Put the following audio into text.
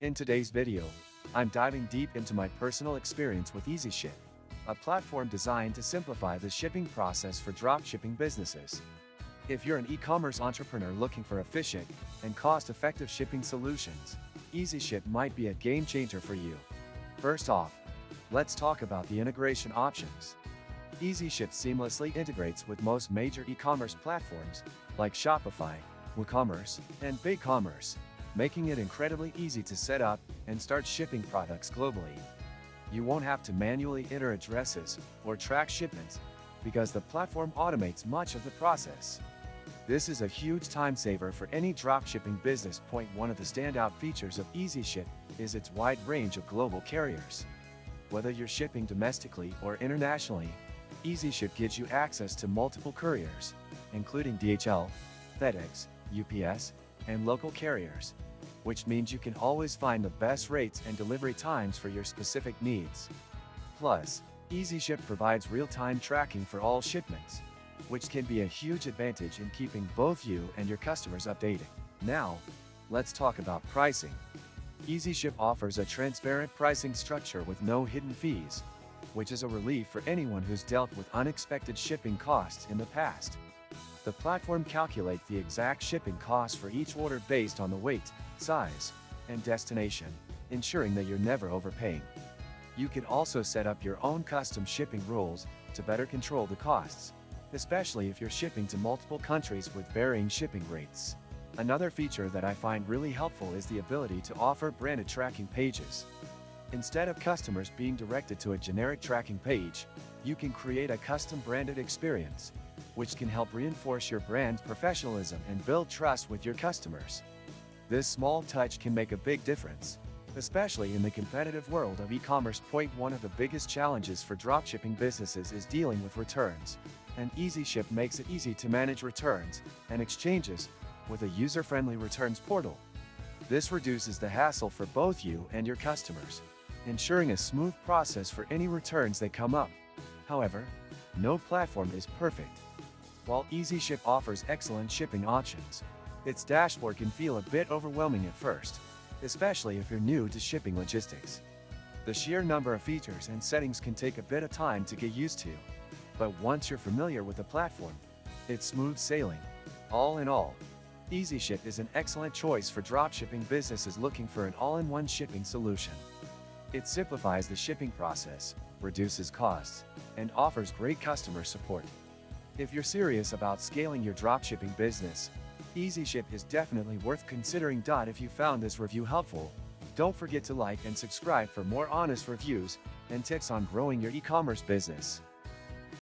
In today's video, I'm diving deep into my personal experience with Easyship, a platform designed to simplify the shipping process for dropshipping businesses. If you're an e-commerce entrepreneur looking for efficient and cost-effective shipping solutions, Easyship might be a game changer for you. First off, let's talk about the integration options. Easyship seamlessly integrates with most major e-commerce platforms like Shopify, WooCommerce, and BigCommerce, making it incredibly easy to set up and start shipping products globally. You won't have to manually enter addresses or track shipments because the platform automates much of the process. This is a huge time saver for any dropshipping business. One of the standout features of Easyship is its wide range of global carriers. Whether you're shipping domestically or internationally, Easyship gives you access to multiple couriers, including DHL, FedEx, UPS, and local carriers, which means you can always find the best rates and delivery times for your specific needs. Plus, Easyship provides real-time tracking for all shipments, which can be a huge advantage in keeping both you and your customers updated. Now, let's talk about pricing. Easyship offers a transparent pricing structure with no hidden fees, which is a relief for anyone who's dealt with unexpected shipping costs in the past. The platform calculates the exact shipping costs for each order based on the weight, size, and destination, ensuring that you're never overpaying. You can also set up your own custom shipping rules to better control the costs, especially if you're shipping to multiple countries with varying shipping rates. Another feature that I find really helpful is the ability to offer branded tracking pages. Instead of customers being directed to a generic tracking page, you can create a custom branded experience, which can help reinforce your brand's professionalism and build trust with your customers. This small touch can make a big difference, especially in the competitive world of e-commerce. One of the biggest challenges for dropshipping businesses is dealing with returns, and Easyship makes it easy to manage returns and exchanges with a user-friendly returns portal. This reduces the hassle for both you and your customers, ensuring a smooth process for any returns that come up. However, no platform is perfect. While Easyship offers excellent shipping options, its dashboard can feel a bit overwhelming at first, especially if you're new to shipping logistics. The sheer number of features and settings can take a bit of time to get used to, but once you're familiar with the platform, it's smooth sailing. All in all, Easyship is an excellent choice for dropshipping businesses looking for an all-in-one shipping solution. It simplifies the shipping process, reduces costs, and offers great customer support. If you're serious about scaling your dropshipping business, Easyship is definitely worth considering. If you found this review helpful, don't forget to like and subscribe for more honest reviews and tips on growing your e-commerce business.